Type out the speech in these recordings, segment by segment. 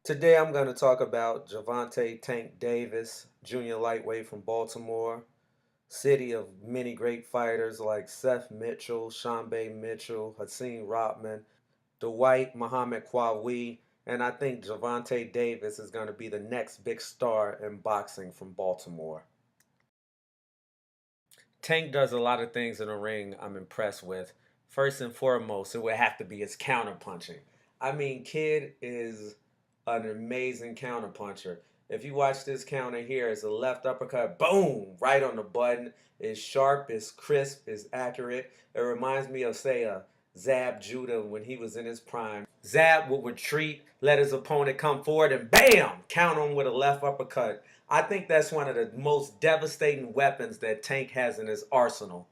Today I'm going to talk about Gervonta Tank Davis, junior lightweight from Baltimore, city of many great fighters like Seth Mitchell, Shanbay Mitchell, Hakeem Rodman, Dwight Muhammad Kwawi, and I think Gervonta Davis is going to be the next big star in boxing from Baltimore. Tank does a lot of things in the ring I'm impressed with. First and foremost, it would have to be his counterpunching. I mean, kid is an amazing counterpuncher. If you watch this counter here, it's a left uppercut, boom, right on the button. It's sharp, it's crisp, it's accurate. It reminds me of, say, a Zab Judah when he was in his prime. Zab would retreat, let his opponent come forward, and bam, counter him with a left uppercut. I think that's one of the most devastating weapons that Tank has in his arsenal.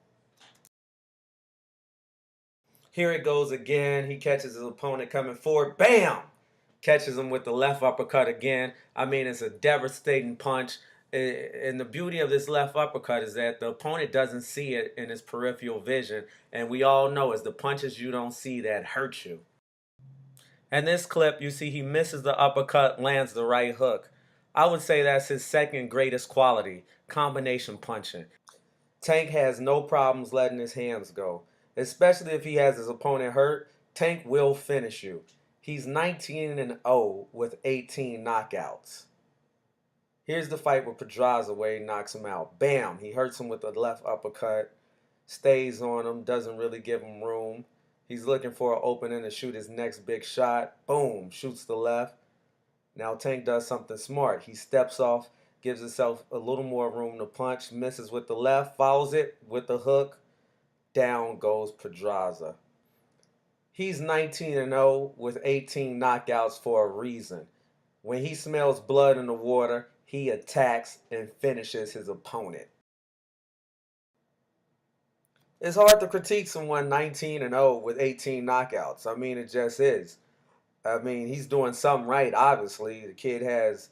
Here it goes again. He catches his opponent coming forward. Bam! Catches him with the left uppercut again. I mean, it's a devastating punch. And the beauty of this left uppercut is that the opponent doesn't see it in his peripheral vision. And we all know it's the punches you don't see that hurt you. In this clip, you see he misses the uppercut, lands the right hook. I would say that's his second greatest quality, combination punching. Tank has no problems letting his hands go, especially if he has his opponent hurt. Tank will finish you. He's 19-0 with 18 knockouts. Here's the fight with Pedraza where he knocks him out. Bam! He hurts him with the left uppercut, stays on him, doesn't really give him room. He's looking for an opening to shoot his next big shot. Boom! Shoots the left. Now Tank does something smart. He steps off, gives himself a little more room to punch, misses with the left, follows it with the hook. Down goes Pedraza. He's 19-0 with 18 knockouts for a reason. When he smells blood in the water, he attacks and finishes his opponent. It's hard to critique someone 19-0 with 18 knockouts. I mean, it just is. I mean, he's doing something right, obviously. The kid has,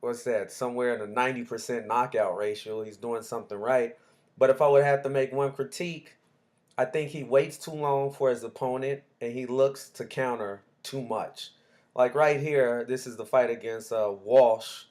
what's that, somewhere in the 90% knockout ratio. He's doing something right. But if I would have to make one critique, I think he waits too long for his opponent and he looks to counter too much. Like right here, this is the fight against Walsh,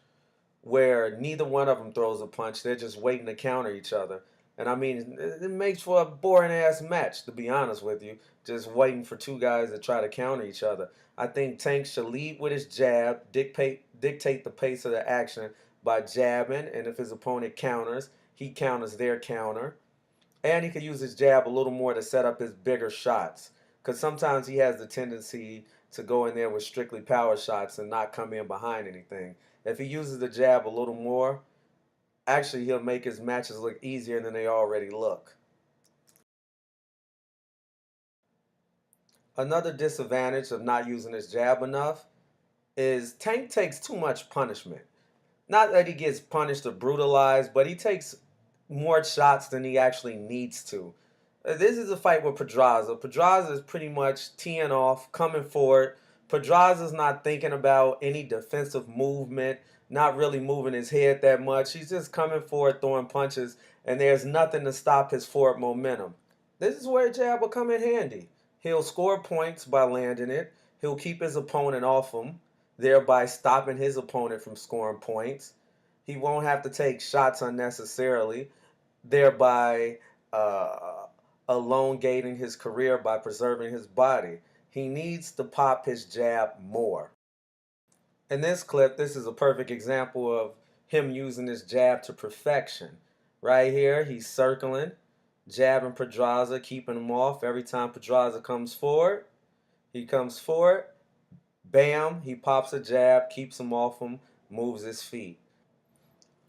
where neither one of them throws a punch. They're just waiting to counter each other. And I mean, it makes for a boring ass match, to be honest with you. Just waiting for two guys to try to counter each other. I think Tank should lead with his jab, dictate the pace of the action by jabbing, and if his opponent counters, he counters their counter. And he could use his jab a little more to set up his bigger shots. Because sometimes he has the tendency to go in there with strictly power shots and not come in behind anything. If he uses the jab a little more, actually he'll make his matches look easier than they already look. Another disadvantage of not using his jab enough is Tank takes too much punishment. Not that he gets punished or brutalized, but he takes more shots than he actually needs to. This is a fight with Pedraza. Pedraza is pretty much teeing off, coming forward. Pedraza's not thinking about any defensive movement, not really moving his head that much. He's just coming forward, throwing punches, and there's nothing to stop his forward momentum. This is where a jab will come in handy. He'll score points by landing it. He'll keep his opponent off him, thereby stopping his opponent from scoring points. He won't have to take shots unnecessarily, thereby elongating his career by preserving his body. He needs to pop his jab more. In this clip, this is a perfect example of him using his jab to perfection. Right here, he's circling, jabbing Pedraza, keeping him off. Every time Pedraza comes forward, he comes forward, bam, he pops a jab, keeps him off him, moves his feet.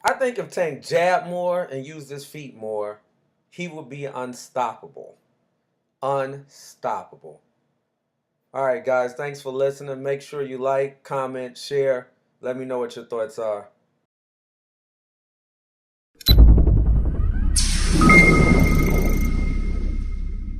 I think if Tank jabbed more and used his feet more, he would be unstoppable. Unstoppable. All right, guys, thanks for listening. Make sure you like, comment, share. Let me know what your thoughts are.